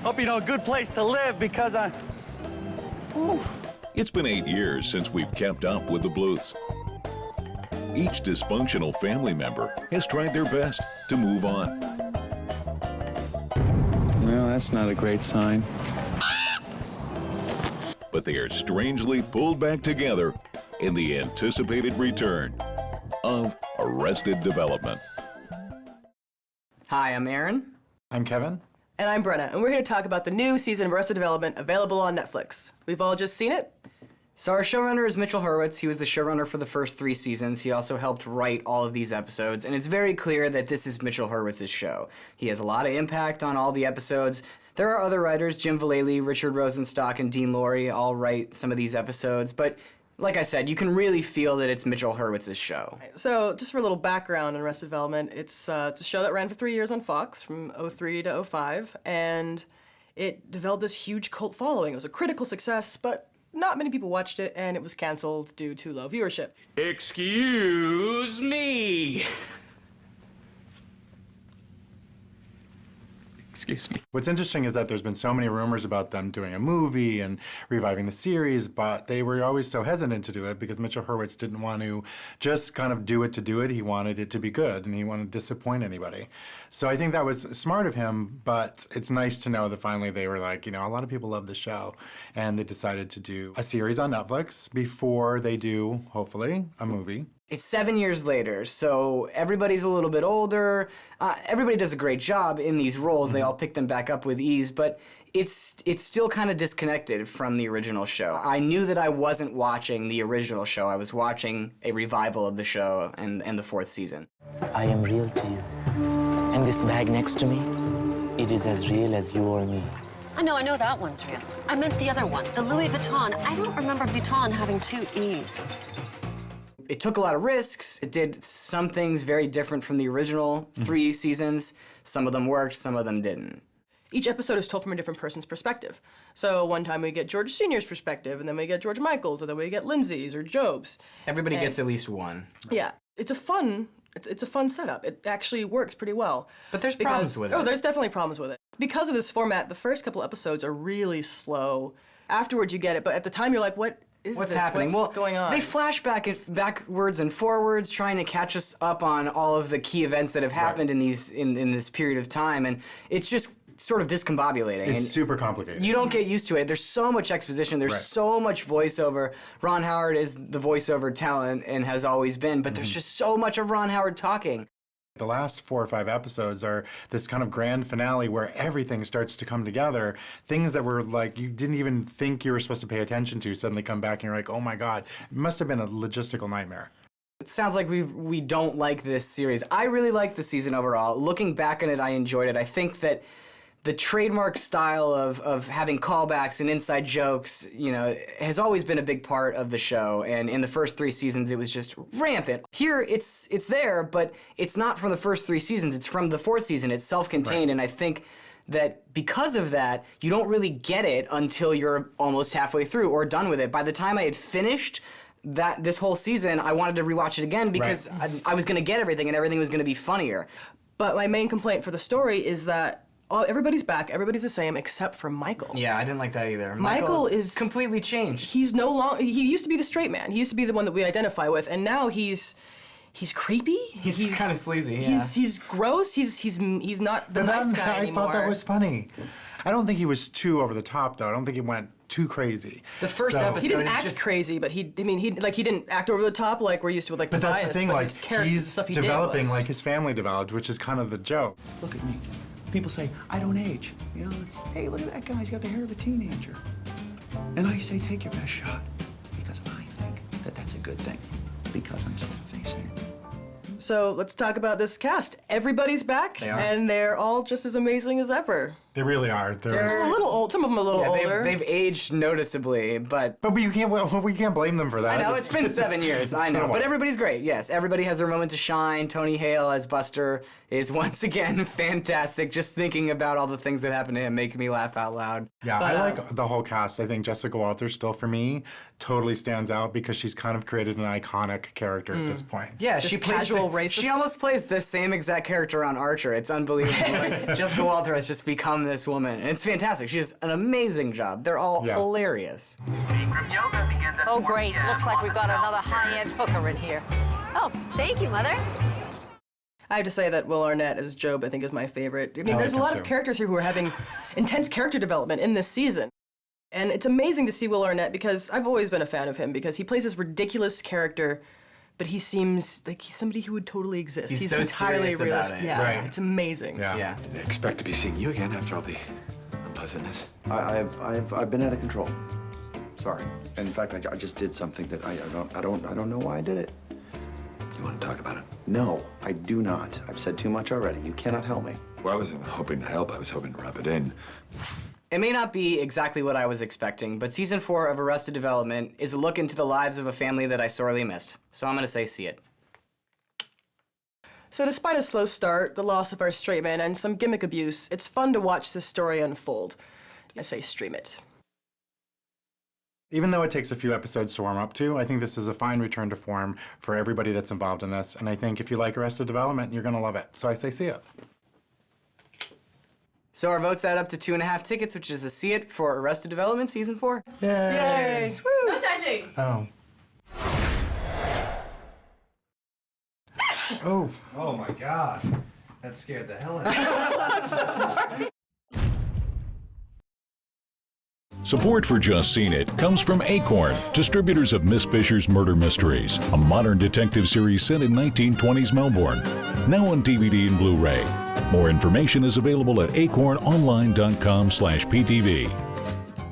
Hope you know a good place to live because I... Ooh. It's been 8 years since we've kept up with the Bluths. Each dysfunctional family member has tried their best to move on. Well, that's not a great sign. But they are strangely pulled back together in the anticipated return of Arrested Development. Hi, I'm Aaron. I'm Kevin. And I'm Brenna, and we're here to talk about the new season of Arrested Development available on Netflix. We've all just seen it. So our showrunner is Mitchell Hurwitz. He was the showrunner for the first 3 seasons. He also helped write all of these episodes, and it's very clear that this is Mitchell Hurwitz's show. He has a lot of impact on all the episodes. There are other writers, Jim Vallely, Richard Rosenstock, and Dean Lorey all write some of these episodes, but like I said, you can really feel that it's Mitchell Hurwitz's show. So just for a little background on Arrested Development, it's a show that ran for 3 years on Fox from 03 to 05, and it developed this huge cult following. It was a critical success, but not many people watched it, and it was canceled due to low viewership. Excuse me. Excuse me. What's interesting is that there's been so many rumors about them doing a movie and reviving the series, but they were always so hesitant to do it because Mitchell Hurwitz didn't want to just kind of do it to do it. He wanted it to be good, and he wanted to disappoint anybody. So I think that was smart of him, but it's nice to know that finally they were like, you know, a lot of people love the show, and they decided to do a series on Netflix before they do, hopefully, a movie. It's 7 years later, so everybody's a little bit older. Everybody does a great job in these roles. They all pick them back up with ease, but it's still kind of disconnected from the original show. I knew that I wasn't watching the original show. I was watching a revival of the show and the 4th season. I am real to you. And this bag next to me, it is as real as you or me. I know that one's real. I meant the other one, the Louis Vuitton. I don't remember Vuitton having 2 E's. It took a lot of risks. It did some things very different from the original 3 seasons. Some of them worked, some of them didn't. Each episode is told from a different person's perspective. So one time we get George Sr.'s perspective, and then we get George Michael's, or then we get Lindsay's or Job's. Everybody gets at least one. Yeah, it's a fun setup. It actually works pretty well. But there's problems with it. Oh, there's definitely problems with it. Because of this format, the first couple episodes are really slow. Afterwards you get it, but at the time you're like, what's happening? What's going on? They flash backwards and forwards, trying to catch us up on all of the key events that have happened in this period of time, and it's just sort of discombobulating. It's super complicated. You don't get used to it. There's so much exposition. There's so much voiceover. Ron Howard is the voiceover talent and has always been, but there's just so much of Ron Howard talking. The last 4 or 5 episodes are this kind of grand finale where everything starts to come together. Things that were like you didn't even think you were supposed to pay attention to suddenly come back and you're like, oh my God. It must have been a logistical nightmare. It sounds like we don't like this series. I really liked the season overall. Looking back on it, I enjoyed it. I think that the trademark style of having callbacks and inside jokes, you know, has always been a big part of the show, and in the first 3 seasons it was just rampant. Here it's there, but it's not from the first 3 seasons, it's from the 4th season. It's self-contained, and I think that because of that, you don't really get it until you're almost halfway through or done with it. By the time I had finished this whole season, I wanted to rewatch it again because I was gonna get everything and everything was gonna be funnier. But my main complaint for the story is that everybody's back, everybody's the same except for Michael. Yeah, I didn't like that either. Michael is completely changed. He's no longer, he used to be the straight man. He used to be the one that we identify with, and now he's creepy. He's kind of sleazy, yeah. He's gross, he's not the nice guy anymore. I thought that was funny. I don't think he was too over the top, though. I don't think he went too crazy. The first episode, he didn't act crazy, but he didn't act over the top like we're used to with like But Tobias, that's the thing, but like his character, he's stuff he developing did was, like his family developed, which is kind of the joke. Look at me. People say, I don't age. You know, hey, look at that guy, he's got the hair of a teenager. And I say, take your best shot. Because I think that that's a good thing. Because I'm self-effacing. So let's talk about this cast. Everybody's back, and they're all just as amazing as ever. They really are. They're a little old. Some of them a little older. They've aged noticeably, but we can't blame them for that. I know it's been 7 years. I know, but everybody's great. Yes, everybody has their moment to shine. Tony Hale as Buster is once again fantastic. Just thinking about all the things that happened to him make me laugh out loud. Yeah, but, I like the whole cast. I think Jessica Walters still, for me, totally stands out because she's kind of created an iconic character at this point. Yeah, she casual racist. She almost plays the same exact character on Archer. It's unbelievable. Like, Jessica Walters has just become on this woman. And it's fantastic. She does an amazing job. They're all hilarious. Oh, great. Looks like we've got another high-end hooker in here. Oh, thank you, Mother. I have to say that Will Arnett as Job, I think, is my favorite. I mean, there's a lot of characters here who are having intense character development in this season. And it's amazing to see Will Arnett because I've always been a fan of him because he plays this ridiculous character, but he seems like he's somebody who would totally exist. He's so entirely serious about realistic. it. Yeah, it's amazing. Yeah. I didn't expect to be seeing you again after all the unpleasantness. I've been out of control. Sorry. And in fact, I just did something that I don't know why I did it. You want to talk about it? No, I do not. I've said too much already. You cannot help me. Well, I wasn't hoping to help. I was hoping to rub it in. It may not be exactly what I was expecting, but season 4 of Arrested Development is a look into the lives of a family that I sorely missed. So I'm gonna say see it. So despite a slow start, the loss of our straight man, and some gimmick abuse, it's fun to watch this story unfold. I say stream it. Even though it takes a few episodes to warm up to, I think this is a fine return to form for everybody that's involved in this. And I think if you like Arrested Development, you're gonna love it. So I say see it. So our votes add up to 2.5 tickets, which is a see it for Arrested Development season 4. Yay! No touching. Oh. Oh. Oh my God. That scared the hell out of me. I'm so sorry. Support for Just Seen It comes from Acorn, distributors of Miss Fisher's Murder Mysteries, a modern detective series set in 1920s Melbourne. Now on DVD and Blu-ray. More information is available at acornonline.com/PTV.